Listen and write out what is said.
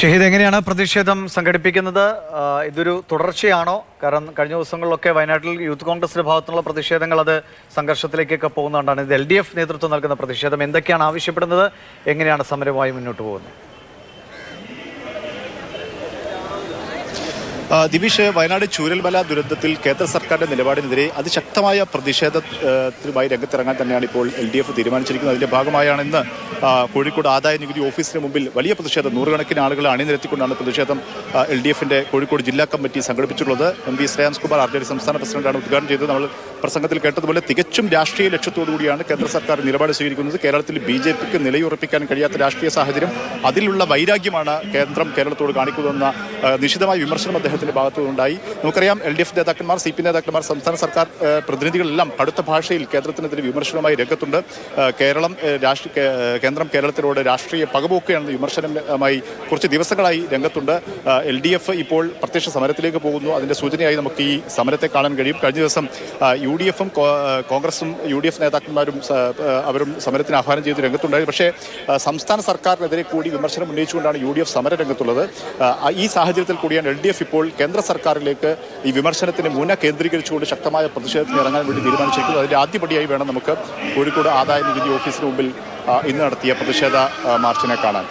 ഷഹീദ്, എങ്ങനെയാണ് പ്രതിഷേധം സംഘടിപ്പിക്കുന്നത്? ഇതൊരു തുടർച്ചയാണോ? കാരണം കഴിഞ്ഞ ദിവസങ്ങളിലൊക്കെ വയനാട്ടിൽ യൂത്ത് കോൺഗ്രസിന്റെ ഭാഗത്തുനിന്നുള്ള പ്രതിഷേധങ്ങൾ അത് സംഘർഷത്തിലേക്കൊക്കെ പോകുന്നതുകൊണ്ടാണ്. ഇത് LDF നേതൃത്വം നൽകുന്ന പ്രതിഷേധം എന്തൊക്കെയാണ് ആവശ്യപ്പെടുന്നത്? എങ്ങനെയാണ് സമരവുമായി മുന്നോട്ട് പോകുന്നത്? ദിവിഷ്, വയനാട് ചൂരൽമല ദുരന്തത്തിൽ കേന്ദ്ര സർക്കാരിന്റെ നിലപാടിനെതിരെ അതിശക്തമായ പ്രതിഷേധത്തിനുമായി രംഗത്തിറങ്ങാൻ തന്നെയാണ് ഇപ്പോൾ LDF തീരുമാനിച്ചിരിക്കുന്നത്. അതിന്റെ ഭാഗമായാണ് ഇന്ന് കോഴിക്കോട് ആദായ നികുതി ഓഫീസിന് മുമ്പിൽ വലിയ പ്രതിഷേധം, നൂറുകണക്കിന് ആളുകളെ അണിനിരത്തിക്കൊണ്ടാണ് പ്രതിഷേധം LDFന്റെ കോഴിക്കോട് ജില്ലാ കമ്മിറ്റി സംഘടിപ്പിച്ചിട്ടുള്ളത്. MV ശ്രേയാംസ് കുമാർ RJD സംസ്ഥാന പ്രസിഡന്റാണ് ഉദ്ഘാടനം ചെയ്തത്. നമ്മൾ പ്രസംഗത്തിൽ കേട്ടതുപോലെ തികച്ചും രാഷ്ട്രീയ ലക്ഷ്യത്തോടുകൂടിയാണ് കേന്ദ്ര സർക്കാർ നിലപാട് സ്വീകരിക്കുന്നത്. കേരളത്തിൽ BJPക്ക് നിലയുറപ്പിക്കാൻ കഴിയാത്ത രാഷ്ട്രീയ സാഹചര്യം, അതിലുള്ള വൈരാഗ്യമാണ് കേന്ദ്രം കേരളത്തോട് കാണിക്കുന്നതെന്ന നിശിതമായ വിമർശനം അദ്ദേഹത്തിന്റെ ഭാഗത്തുനിന്നുണ്ടായി. നമുക്കറിയാം, LDF നേതാക്കന്മാർ, CP നേതാക്കന്മാർ, സംസ്ഥാന സർക്കാർ പ്രതിനിധികളെല്ലാം കടുത്ത ഭാഷയിൽ കേന്ദ്രത്തിനെതിരെ വിമർശനവുമായി രംഗത്തുണ്ട്. കേന്ദ്രം കേരളത്തിനോട് രാഷ്ട്രീയ പകപോക്കുകയാണെന്ന വിമർശനവുമായി കുറച്ച് ദിവസങ്ങളായി രംഗത്തുണ്ട്. LDF ഇപ്പോൾ പ്രത്യക്ഷ സമരത്തിലേക്ക് പോകുന്നു. അതിന്റെ സൂചനയായി നമുക്ക് ഈ സമരത്തെ കാണാൻ കഴിയും. കഴിഞ്ഞ ദിവസം UDF-ഉം കോൺഗ്രസും UDF നേതാക്കന്മാരും അവരും സമരത്തിന് ആഹ്വാനം ചെയ്ത് രംഗത്തുണ്ടായി. പക്ഷേ സംസ്ഥാന സർക്കാരിനെതിരെ കൂടി വിമർശനം ഉന്നയിച്ചുകൊണ്ടാണ് UDF സമര രംഗത്തുള്ളത്. ഈ സാഹചര്യത്തിൽ കൂടിയാണ് LDF ഇപ്പോൾ കേന്ദ്ര സർക്കാരിലേക്ക് ഈ വിമർശനത്തിന് കേന്ദ്രീകരിച്ചുകൊണ്ട് ശക്തമായ പ്രതിഷേധത്തിന് ഇറങ്ങാൻ വേണ്ടി തീരുമാനിച്ചിരിക്കുന്നത്. അതിന്റെ ആദ്യപടിയായി വേണം നമുക്ക് കോഴിക്കോട് ആദായ നികുതി ഓഫീസിന് മുമ്പിൽ ഇന്ന് നടത്തിയ പ്രതിഷേധ മാർച്ചിനെ കാണാൻ.